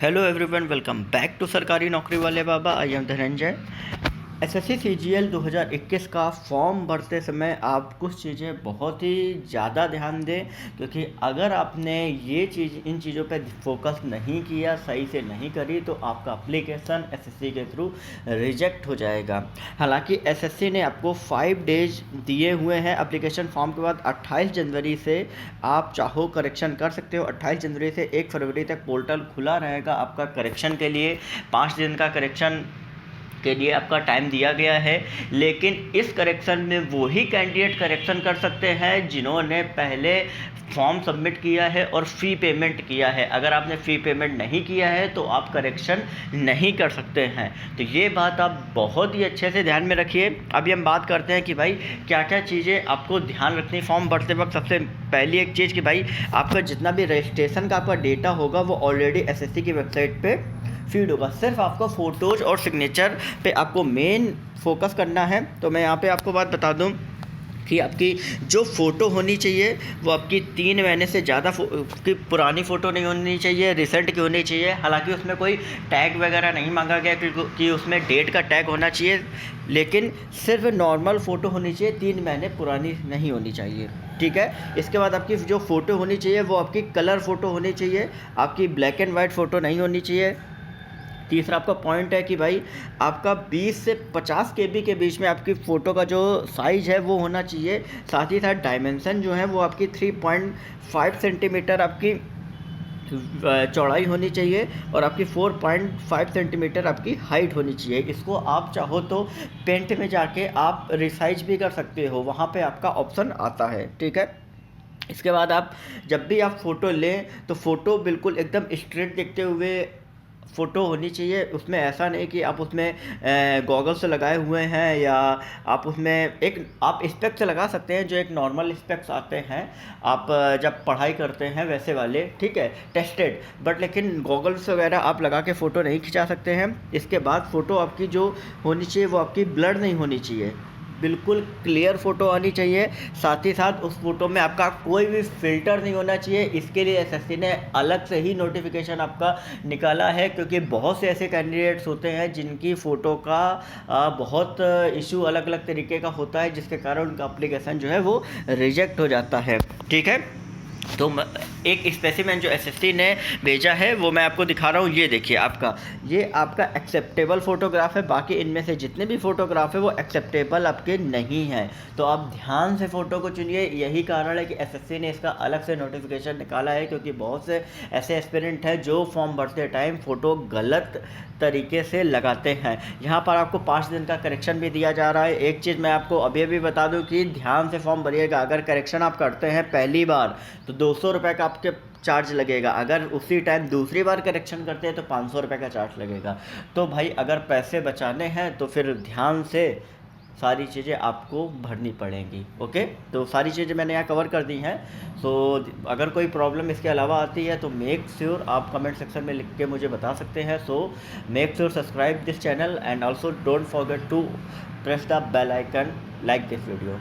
Hello everyone, welcome back to सरकारी नौकरी वाले बाबा। I am Dhananjay. SSC CGL 2021 का फॉर्म भरते समय आप कुछ चीज़ें बहुत ही ज़्यादा ध्यान दें, क्योंकि अगर आपने इन चीज़ों पे फोकस नहीं किया, सही से नहीं करी, तो आपका एप्लीकेशन एसएससी के थ्रू रिजेक्ट हो जाएगा। हालांकि एसएससी ने आपको 5 डेज दिए हुए हैं एप्लीकेशन फॉर्म के बाद। 28 जनवरी से आप चाहो करेक्शन कर सकते हो। 28 जनवरी से 1 फरवरी तक पोर्टल खुला रहेगा आपका करेक्शन के लिए। 5 दिन का करेक्शन के लिए आपका टाइम दिया गया है, लेकिन इस करेक्शन में वही कैंडिडेट करेक्शन कर सकते हैं जिन्होंने पहले फॉर्म सबमिट किया है और फ़ी पेमेंट किया है। अगर आपने फ़ी पेमेंट नहीं किया है तो आप करेक्शन नहीं कर सकते हैं। तो ये बात आप बहुत ही अच्छे से ध्यान में रखिए। अभी हम बात करते हैं कि भाई क्या क्या चीज़ें आपको ध्यान रखनी फॉर्म भरते वक्त। सबसे पहली एक चीज़ कि भाई आपका जितना भी रजिस्ट्रेशन का आपका डेटा होगा वो ऑलरेडी एसएससी की वेबसाइट पे फीड होगा। सिर्फ आपको फ़ोटोज़ और सिग्नेचर पे आपको मेन फोकस करना है। तो मैं यहाँ पे आपको बात बता दूँ कि आपकी जो फ़ोटो होनी चाहिए वो आपकी 3 महीने से ज़्यादा की पुरानी फ़ोटो नहीं होनी चाहिए, रिसेंट की होनी चाहिए। हालांकि उसमें कोई टैग वगैरह नहीं मांगा गया कि उसमें डेट का टैग होना चाहिए, लेकिन सिर्फ नॉर्मल फ़ोटो होनी चाहिए, 3 महीने पुरानी नहीं होनी चाहिए। ठीक है। इसके बाद आपकी जो फ़ोटो होनी चाहिए वो आपकी कलर फ़ोटो होनी चाहिए, आपकी ब्लैक एंड वाइट फ़ोटो नहीं होनी चाहिए। तीसरा आपका पॉइंट है कि भाई आपका 20 से 50 केबी के बीच में आपकी फ़ोटो का जो साइज़ है वो होना चाहिए। साथ ही साथ डायमेंशन जो है वो आपकी 3.5 सेंटीमीटर आपकी चौड़ाई होनी चाहिए और आपकी 4.5 सेंटीमीटर आपकी हाइट होनी चाहिए। इसको आप चाहो तो पेंट में जाके आप रिसाइज भी कर सकते हो, वहाँ पे आपका ऑप्शन आता है। ठीक है। इसके बाद आप जब भी आप फ़ोटो लें तो फ़ोटो बिल्कुल एकदम स्ट्रेट देखते हुए फ़ोटो होनी चाहिए। उसमें ऐसा नहीं कि आप उसमें गॉगल्स लगाए हुए हैं, या आप उसमें आप स्पेक्स लगा सकते हैं जो एक नॉर्मल स्पेक्स आते हैं आप जब पढ़ाई करते हैं वैसे वाले। ठीक है, टेस्टेड। बट लेकिन गॉगल्स वगैरह आप लगा के फ़ोटो नहीं खिंचा सकते हैं। इसके बाद फ़ोटो आपकी जो होनी चाहिए वो आपकी ब्लर नहीं होनी चाहिए, बिल्कुल क्लियर फ़ोटो आनी चाहिए। साथ ही साथ उस फ़ोटो में आपका कोई भी फ़िल्टर नहीं होना चाहिए। इसके लिए एसएससी ने अलग से ही नोटिफिकेशन आपका निकाला है, क्योंकि बहुत से ऐसे कैंडिडेट्स होते हैं जिनकी फ़ोटो का बहुत इशू अलग अलग तरीके का होता है, जिसके कारण उनका एप्लीकेशन जो है वो रिजेक्ट हो जाता है। ठीक है। तो एक स्पेसिमेन जो एसएससी ने भेजा है वो मैं आपको दिखा रहा हूँ। ये देखिए, ये आपका एक्सेप्टेबल फ़ोटोग्राफ है। बाकी इनमें से जितने भी फ़ोटोग्राफ है वो एक्सेप्टेबल आपके नहीं हैं, तो आप ध्यान से फ़ोटो को चुनिए। यही कारण है कि एसएससी ने इसका अलग से नोटिफिकेशन निकाला है, क्योंकि बहुत से ऐसे एस्पिरेंट हैं जो फॉर्म भरते टाइम फ़ोटो गलत तरीके से लगाते हैं। यहाँ पर आपको 5 दिन का करेक्शन भी दिया जा रहा है। एक चीज़ मैं आपको अभी बता दूँ कि ध्यान से फॉर्म भरिएगा। अगर करेक्शन आप करते हैं पहली बार तो 200 रुपये का आपके चार्ज लगेगा। अगर उसी टाइम दूसरी बार करेक्शन करते हैं तो 500 रुपये का चार्ज लगेगा। तो भाई अगर पैसे बचाने हैं तो फिर ध्यान से सारी चीज़ें आपको भरनी पड़ेंगी। ओके, तो सारी चीज़ें मैंने यहाँ कवर कर दी हैं। सो अगर कोई प्रॉब्लम इसके अलावा आती है तो मेक श्योर आप कमेंट सेक्शन में लिख के मुझे बता सकते हैं। So make sure subscribe this channel and also don't forget to press the bell icon, like this video.